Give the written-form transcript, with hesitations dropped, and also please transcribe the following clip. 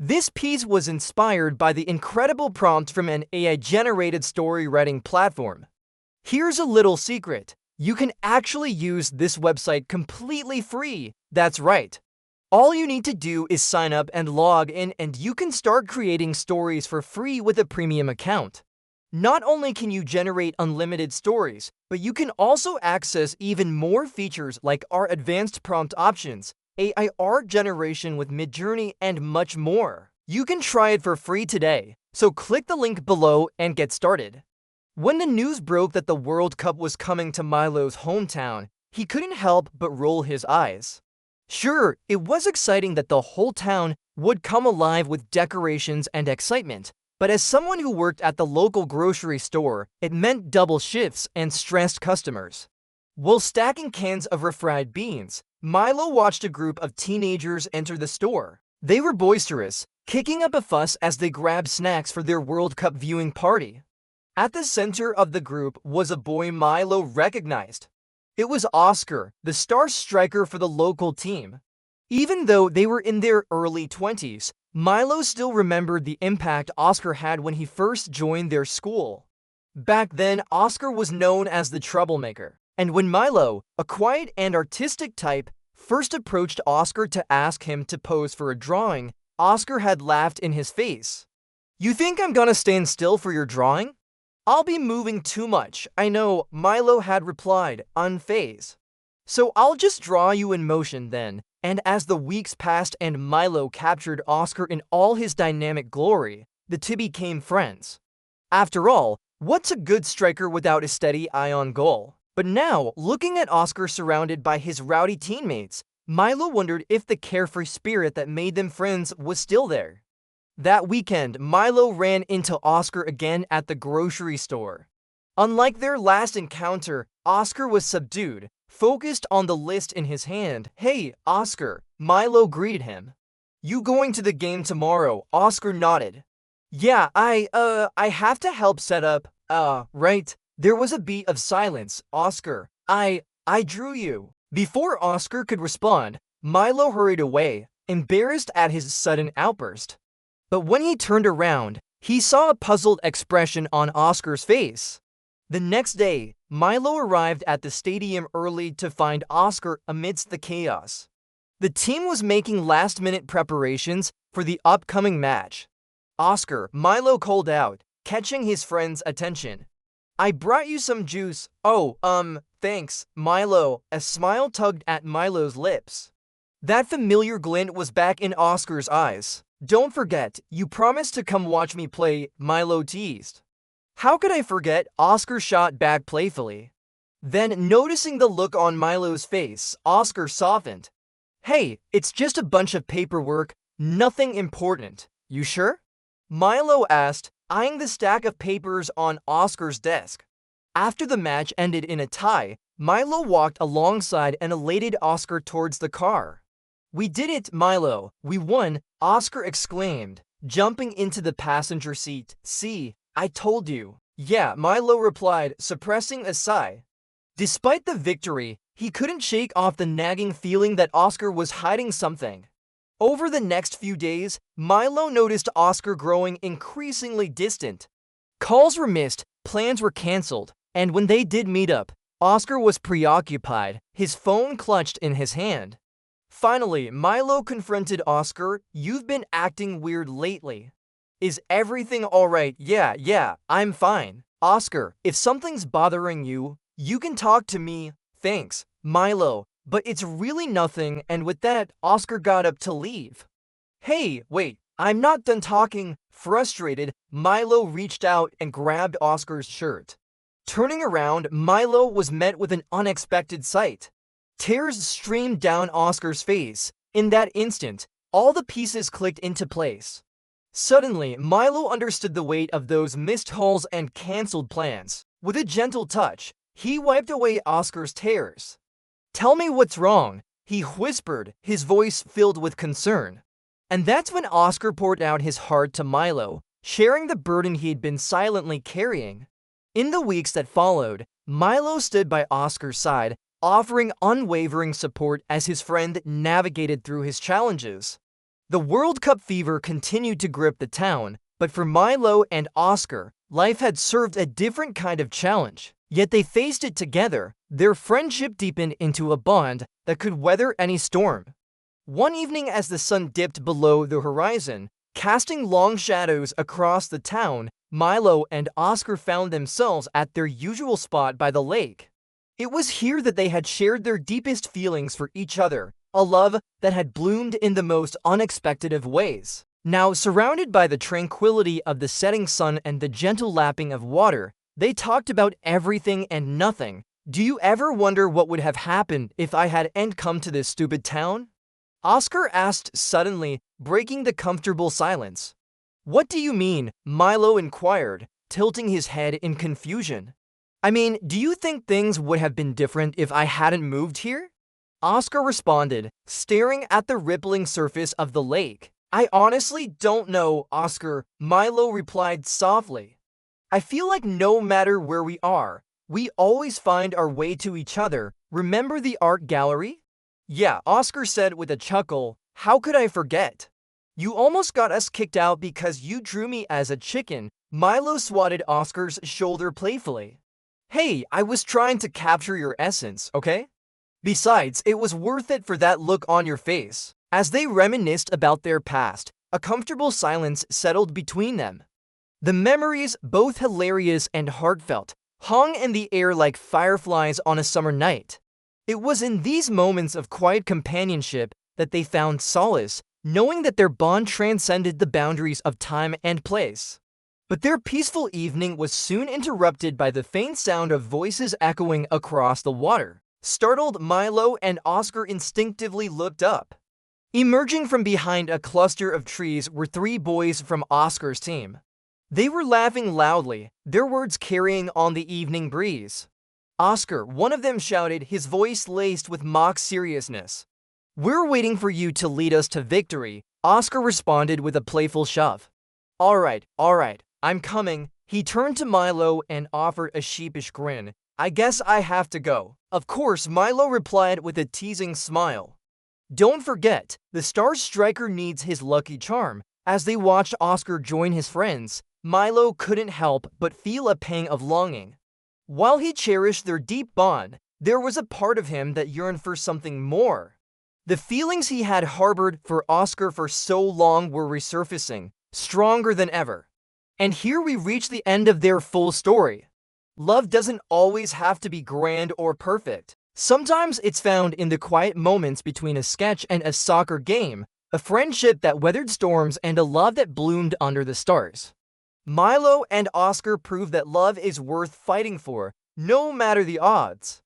This piece was inspired by the incredible prompt from an AI-generated story writing platform. Here's a little secret. You can actually use this website completely free. That's right. All you need to do is sign up and log in, and you can start creating stories for free with a premium account. Not only can you generate unlimited stories, but you can also access even more features like our advanced prompt options, AI art generation with Midjourney, and much more. You can try it for free today, so click the link below and get started. When the news broke that the World Cup was coming to Milo's hometown, he couldn't help but roll his eyes. Sure, it was exciting that the whole town would come alive with decorations and excitement, but as someone who worked at the local grocery store, it meant double shifts and stressed customers. While stacking cans of refried beans, Milo watched a group of teenagers enter the store. They were boisterous, kicking up a fuss as they grabbed snacks for their World Cup viewing party. At the center of the group was a boy Milo recognized. It was Oskar, the star striker for the local team. Even though they were in their early 20s, Milo still remembered the impact Oskar had when he first joined their school. Back then, Oskar was known as the troublemaker, and when Milo, a quiet and artistic type, first approached Oskar to ask him to pose for a drawing, Oskar had laughed in his face. "You think I'm gonna stand still for your drawing? I'll be moving too much, I know," Milo had replied, unfazed. "So I'll just draw you in motion then." And as the weeks passed and Milo captured Oskar in all his dynamic glory, the two became friends. After all, what's a good striker without a steady eye on goal? But now, looking at Oskar surrounded by his rowdy teammates, Milo wondered if the carefree spirit that made them friends was still there. That weekend, Milo ran into Oskar again at the grocery store. Unlike their last encounter, Oskar was subdued, focused on the list in his hand. "Hey, Oskar," Milo greeted him. "You going to the game tomorrow?" Oskar nodded. "Yeah, I have to help set up." Right." There was a beat of silence. "Oskar, I drew you." Before Oskar could respond, Milo hurried away, embarrassed at his sudden outburst. But when he turned around, he saw a puzzled expression on Oskar's face. The next day, Milo arrived at the stadium early to find Oskar amidst the chaos. The team was making last-minute preparations for the upcoming match. "Oskar," Milo called out, catching his friend's attention. "I brought you some juice." "Oh, thanks, Milo." A smile tugged at Milo's lips. That familiar glint was back in Oskar's eyes. "Don't forget, you promised to come watch me play," Milo teased. "How could I forget?" Oskar shot back playfully. Then, noticing the look on Milo's face, Oskar softened. "Hey, it's just a bunch of paperwork, nothing important. You sure?" Milo asked, eyeing the stack of papers on Oskar's desk. After the match ended in a tie, Milo walked alongside and elated Oskar towards the car. "We did it, Milo. We won," Oskar exclaimed, jumping into the passenger seat. "See, I told you." "Yeah," Milo replied, suppressing a sigh. Despite the victory, he couldn't shake off the nagging feeling that Oskar was hiding something. Over the next few days, Milo noticed Oskar growing increasingly distant. Calls were missed, plans were cancelled, and when they did meet up, Oskar was preoccupied, his phone clutched in his hand. Finally, Milo confronted Oskar. "You've been acting weird lately. Is everything alright?" Yeah, I'm fine." "Oskar, if something's bothering you, you can talk to me." "Thanks, Milo, but it's really nothing." And with that, Oskar got up to leave. "Hey, wait, I'm not done talking." Frustrated, Milo reached out and grabbed Oskar's shirt. Turning around, Milo was met with an unexpected sight. Tears streamed down Oskar's face. In that instant, all the pieces clicked into place. Suddenly, Milo understood the weight of those missed calls and cancelled plans. With a gentle touch, he wiped away Oskar's tears. "Tell me what's wrong," he whispered, his voice filled with concern. And that's when Oskar poured out his heart to Milo, sharing the burden he'd been silently carrying. In the weeks that followed, Milo stood by Oskar's side, offering unwavering support as his friend navigated through his challenges. The World Cup fever continued to grip the town, but for Milo and Oskar, life had served a different kind of challenge. Yet they faced it together. Their friendship deepened into a bond that could weather any storm. One evening as the sun dipped below the horizon, casting long shadows across the town, Milo and Oskar found themselves at their usual spot by the lake. It was here that they had shared their deepest feelings for each other, a love that had bloomed in the most unexpected of ways. Now, surrounded by the tranquility of the setting sun and the gentle lapping of water, they talked about everything and nothing. Do you ever wonder what would have happened if I hadn't come to this stupid town? Oskar asked suddenly, breaking the comfortable silence. What do you mean? Milo inquired, tilting his head in confusion. I mean, do you think things would have been different if I hadn't moved here? Oskar responded, staring at the rippling surface of the lake. I honestly don't know, Oskar, Milo replied softly. I feel like no matter where we are, we always find our way to each other. Remember the art gallery? Yeah, Oskar said with a chuckle. How could I forget? You almost got us kicked out because you drew me as a chicken. Milo swatted Oskar's shoulder playfully. Hey, I was trying to capture your essence, okay? Besides, it was worth it for that look on your face. As they reminisced about their past, a comfortable silence settled between them. The memories, both hilarious and heartfelt, hung in the air like fireflies on a summer night. It was in these moments of quiet companionship that they found solace, knowing that their bond transcended the boundaries of time and place. But their peaceful evening was soon interrupted by the faint sound of voices echoing across the water. Startled, Milo and Oskar instinctively looked up. Emerging from behind a cluster of trees were three boys from Oskar's team. They were laughing loudly, their words carrying on the evening breeze. Oskar, one of them shouted, his voice laced with mock seriousness. We're waiting for you to lead us to victory, Oskar responded with a playful shove. All right, I'm coming. He turned to Milo and offered a sheepish grin. I guess I have to go. Of course, Milo replied with a teasing smile. Don't forget, the star striker needs his lucky charm. As they watched Oskar join his friends, Milo couldn't help but feel a pang of longing. While he cherished their deep bond, there was a part of him that yearned for something more. The feelings he had harbored for Oskar for so long were resurfacing, stronger than ever. And here we reach the end of their full story. Love doesn't always have to be grand or perfect. Sometimes it's found in the quiet moments between a sketch and a soccer game, a friendship that weathered storms and a love that bloomed under the stars. Milo and Oskar prove that love is worth fighting for, no matter the odds.